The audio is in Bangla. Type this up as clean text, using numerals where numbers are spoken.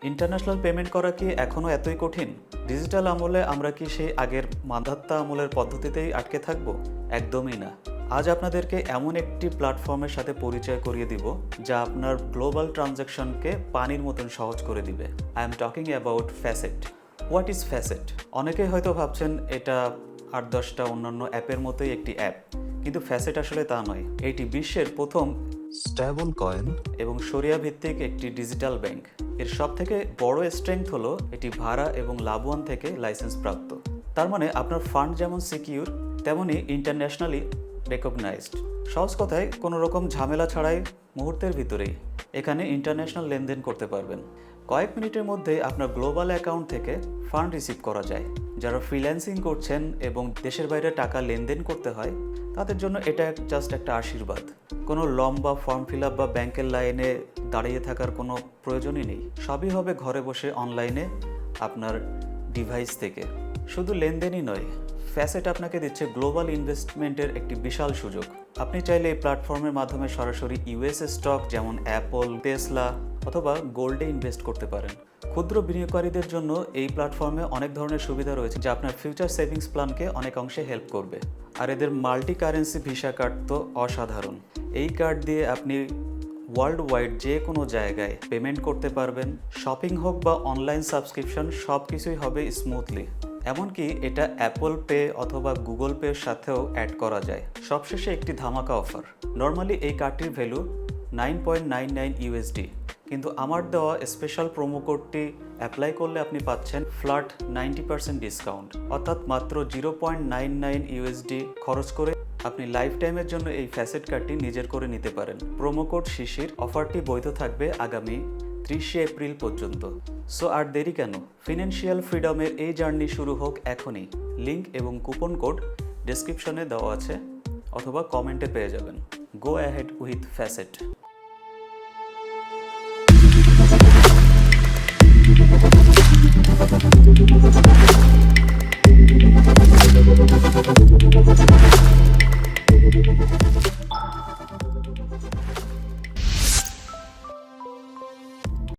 ইন্টারন্যাশনাল পেমেন্ট করা কি এখনও এতই কঠিন? ডিজিটাল আমলে আমরা কি সেই আগের মান্ধাত্তা আমলের পদ্ধতিতেই আটকে থাকব? একদমই না। আজ আপনাদেরকে এমন একটি প্ল্যাটফর্মের সাথে পরিচয় করিয়ে দিব যা আপনার গ্লোবাল ট্রানজ্যাকশনকে পানির মতন সহজ করে দিবে। I am talking about facet. What is facet? অনেকেই হয়তো ভাবছেন এটা 8-10টা অন্যান্য অ্যাপের মতোই একটি অ্যাপ, কিন্তু ফ্যাসেট আসলে তা নয়। এটি বিশ্বের প্রথম স্টেবল কয়েন এবং শরিয়া ভিত্তিক একটি ডিজিটাল ব্যাংক। এর সবথেকে বড় স্ট্রেংথ হলো এটি ভাড়া এবং লাবুয়ান থেকে লাইসেন্স প্রাপ্ত। তার মানে আপনার ফান্ড যেমন সিকিউর, তেমনই ইন্টারন্যাশনালি রেকগনাইজড। সহজ কথায় কোনো রকম ঝামেলা ছাড়াই মুহূর্তের ভিতরেই এখানে ইন্টারন্যাশনাল লেনদেন করতে পারবেন। কয়েক মিনিটের মধ্যে আপনার গ্লোবাল অ্যাকাউন্ট থেকে ফান্ড রিসিভ করা যায়। যারা ফ্রিল্যান্সিং করছেন এবং দেশের বাইরে টাকা লেনদেন করতে হয়, তাদের জন্য এটা জাস্ট একটা আশীর্বাদ। কোনো লম্বা ফর্ম ফিল আপ বা ব্যাংকের লাইনে দাঁড়িয়ে থাকার কোনো প্রয়োজনই নেই। সবই হবে ঘরে বসে অনলাইনে আপনার ডিভাইস থেকে। শুধু লেনদেনই নয়, ফ্যাসেট আপনাকে দিচ্ছে গ্লোবাল ইনভেস্টমেন্টের একটি বিশাল সুযোগ। আপনি চাইলে এই প্ল্যাটফর্মের মাধ্যমে সরাসরি ইউএস স্টক যেমন অ্যাপল, টেসলা অথবা গোল্ডে ইনভেস্ট করতে পারেন। ক্ষুদ্র বিনিয়োগকারীদের জন্য এই প্ল্যাটফর্মে অনেক ধরনের সুবিধা রয়েছে যা আপনার ফিউচার সেভিংস প্ল্যানকে অনেক অংশে হেল্প করবে। আর এদের মাল্টি কারেন্সি ভিসা কার্ড তো অসাধারণ। এই কার্ড দিয়ে আপনি ওয়ার্ল্ড ওয়াইড যে কোনো জায়গায় পেমেন্ট করতে পারবেন। শপিং হোক বা অনলাইন সাবস্ক্রিপশন, সব কিছুই হবে স্মুথলি। এমনকি এটা অ্যাপল পে অথবা গুগল পের সাথেও অ্যাড করা যায়। সবশেষে একটি ধামাকা অফার। নর্মালি এই কার্ডটির ভ্যালু 9.99 ইউএসডি, কিন্তু আমার দেওয়া স্পেশাল প্রোমো কোডটি অ্যাপ্লাই করলে আপনি পাচ্ছেন ফ্ল্যাট 90% ডিসকাউন্ট, অর্থাৎ মাত্র 0.99 ইউএসডি খরচ করে আপনি লাইফ টাইমের জন্য এই ফ্যাসেট কার্ডটি নিজের করে নিতে পারেন। প্রোমো কোড শিশির। অফারটি বৈধ থাকবে আগামী 30 এপ্রিল পর্যন্ত। সো আর দেরি কেন? ফিনান্সিয়াল ফ্রিডমের এই জার্নি শুরু হোক এখনই। লিংক এবং কুপন কোড ডেসক্রিপশনে দেওয়া আছে অথবা কমেন্টে পেয়ে যাবেন। Go ahead with facet.